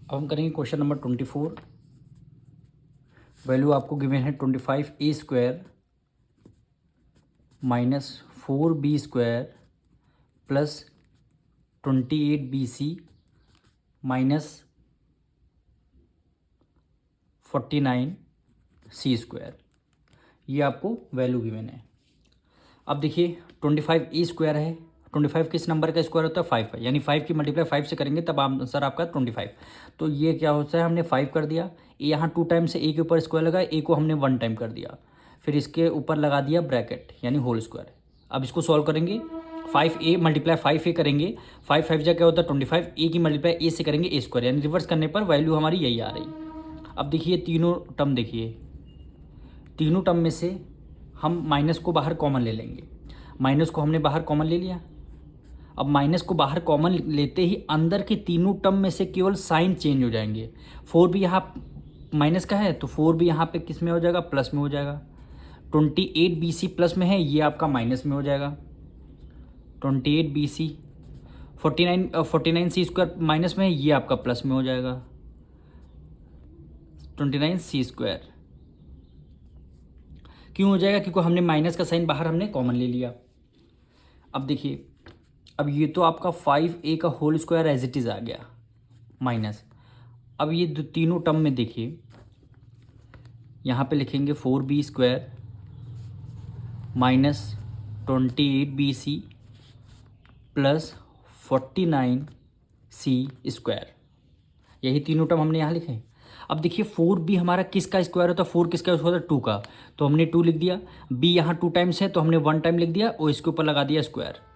अब हम करेंगे क्वेश्चन नंबर 24। वैल्यू आपको गिवन है 25a² minus 4b² plus 28bc minus 49c²। ये आपको वैल्यू गिवन है। अब देखिए 25a² है। 25 किस नंबर का स्क्वायर होता है? 5 का, यानी 5 की मल्टीप्लाई 5 से करेंगे तब आंसर आपका 25। तो ये क्या होता है, हमने 5 कर दिया, यहाँ 2 टाइम से ए के ऊपर स्क्वायर लगा, ए को हमने 1 टाइम कर दिया, फिर इसके ऊपर लगा दिया ब्रैकेट यानी होल स्क्वायर। अब इसको सॉल्व करेंगे, 5a मल्टीप्लाई 5a करेंगे, 5 5 जा क्या होता है 25, ए की मल्टीप्लाई ए से करेंगे ए स्क्वायर, यानी रिवर्स करने पर वैल्यू हमारी यही आ रही। अब देखिए तीनों टर्म, देखिए तीनों टर्म में से हम माइनस को बाहर कॉमन ले लेंगे। माइनस को हमने बाहर कॉमन ले लिया। अब माइनस को बाहर कॉमन लेते ही अंदर के तीनों टर्म में से केवल साइन चेंज हो जाएंगे। 4 भी यहाँ माइनस का है तो 4 भी यहाँ पे किस में हो जाएगा? प्लस में हो जाएगा। 28bc प्लस में है, ये आपका माइनस में हो जाएगा। 28bc 49c² माइनस में है, ये आपका प्लस में हो जाएगा 29c²। क्यों हो जाएगा? क्योंकि हमने माइनस का साइन बाहर हमने कॉमन ले लिया। अब देखिए, अब ये तो आपका 5a का whole square as it is आ गया माइनस। अब ये तीनों टर्म में देखिए, यहाँ पे लिखेंगे 4b² minus 28bc plus 49c²। यही तीनों टर्म हमने यहाँ लिखे। अब देखिए 4b हमारा किसका स्क्वायर होता है? 4 किसका होता है? 2 का, तो हमने 2 लिख दिया। b यहाँ 2 टाइम्स है तो हमने 1 टाइम लिख दिया और इसके ऊपर लगा दिया स्क्वायर।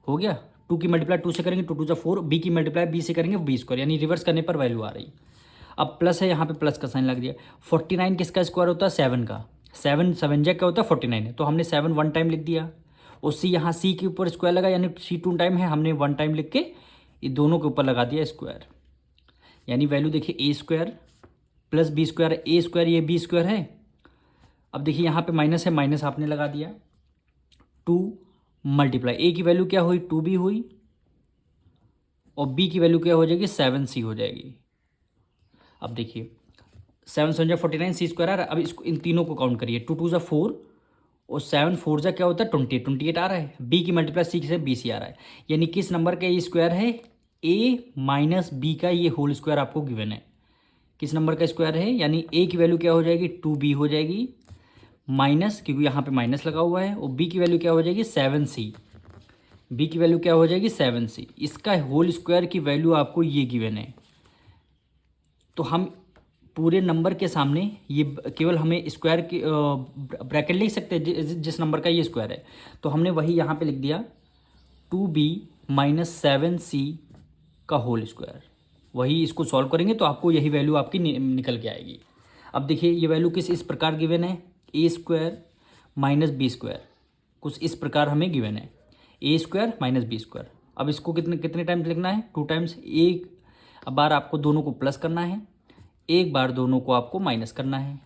हो गया। 2 की मल्टीप्लाई 2 से करेंगे 2 2 4, b की मल्टीप्लाई b से करेंगे b², यानी रिवर्स करने पर वैल्यू आ रही। अब प्लस है, यहाँ पे प्लस का साइन लग दिया। 49 किसका स्क्वायर होता है? 7 का। 7 7 जा क्या होता है? 49 है, तो हमने 7 1 टाइम लिख दिया और c यहाँ c के ऊपर स्क्वायर लगा, यानी c 2 टाइम है, हमने 1 टाइम लिख के ये दोनों के ऊपर लगा दिया स्क्वायर। यानी वैल्यू देखिए a² प्लस b², a² ये b² है। अब देखिए यहाँ पे माइनस है, माइनस आपने लगा दिया। 2 मल्टीप्लाई a की वैल्यू क्या हुई? 2b हुई और b की वैल्यू क्या हो जाएगी? 7c हो जाएगी। अब देखिए 7 7 49c² आ रहा है। अब इसको इन तीनों को काउंट करिए, 2 2 4 और 7 4 जा क्या होता है? 28 आ रहा है। b की मल्टीप्लाई c से bc आ रहा है, यानी किस नंबर का ये स्क्वायर है? a माइनस b का ये होल स्क्वायर आपको गिवन है। किस नंबर का स्क्वायर है? यानी a की वैल्यू क्या हो जाएगी? 2b हो जाएगी माइनस, क्योंकि यहाँ पे माइनस लगा हुआ है, और b की वैल्यू क्या हो जाएगी? 7c। b की वैल्यू क्या हो जाएगी? 7c। इसका होल स्क्वायर की वैल्यू आपको ये गिवन है। तो हम पूरे नंबर के सामने ये केवल हमें स्क्वायर की ब्रैकेट लिख सकते हैं जिस नंबर का ये स्क्वायर है, तो हमने वही यहाँ पे लिख दिया 2b माइनस 7c का होल स्क्वायर। वही इसको सॉल्व करेंगे तो आपको यही वैल्यू आपकी निकल के आएगी। अब देखिए ये वैल्यू किस इस प्रकार गिवन है? a² माइनस b², कुछ इस प्रकार हमें गिवन है, a² माइनस b²। अब इसको कितने कितने टाइम्स लिखना है? 2 टाइम्स। एक बार आपको दोनों को प्लस करना है, एक बार दोनों को आपको माइनस करना है।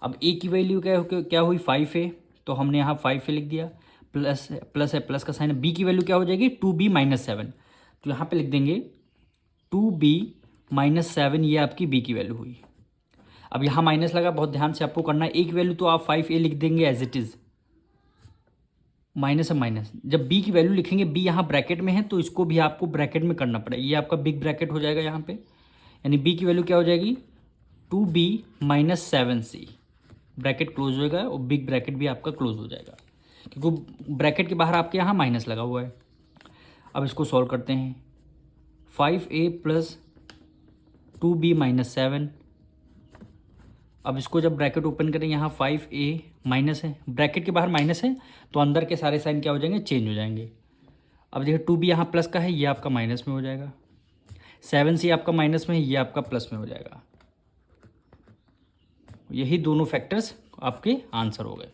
अब a की वैल्यू क्या हुई? 5 है, तो हमने यहाँ 5 लिख दिया, प्लस प्लस है, प्लस का साइन है। b की वैल्यू क्या हो जाएगी? 2b माइनस 7, तो यहाँ पे लिख देंगे 2b माइनस 7, ये आपकी b की वैल्यू हुई। अब यहाँ माइनस लगा, बहुत ध्यान से आपको करना है। a की वैल्यू तो आप 5a लिख देंगे एज इट इज़, माइनस है माइनस। जब b की वैल्यू लिखेंगे, b यहाँ ब्रैकेट में है तो इसको भी आपको ब्रैकेट में करना पड़ेगा, ये आपका बिग ब्रैकेट हो जाएगा यहाँ पे, यानी b की वैल्यू क्या हो जाएगी? 2b minus 7c। Bracket close होएगा और बिग ब्रैकेट भी आपका क्लोज हो जाएगा, क्योंकि ब्रैकेट के बाहर आपके यहाँ माइनस लगा हुआ है। अब इसको सॉल्व करते हैं। 5a plus 2b minus 7। अब इसको जब ब्रैकेट ओपन करें, यहाँ 5a माइनस है, ब्रैकेट के बाहर माइनस है तो अंदर के सारे साइन क्या हो जाएंगे? चेंज हो जाएंगे। अब देखिए 2b यहाँ प्लस का है, ये आपका माइनस में हो जाएगा। 7c आपका माइनस में है, ये आपका प्लस में हो जाएगा। यही दोनों फैक्टर्स आपके आंसर हो गए।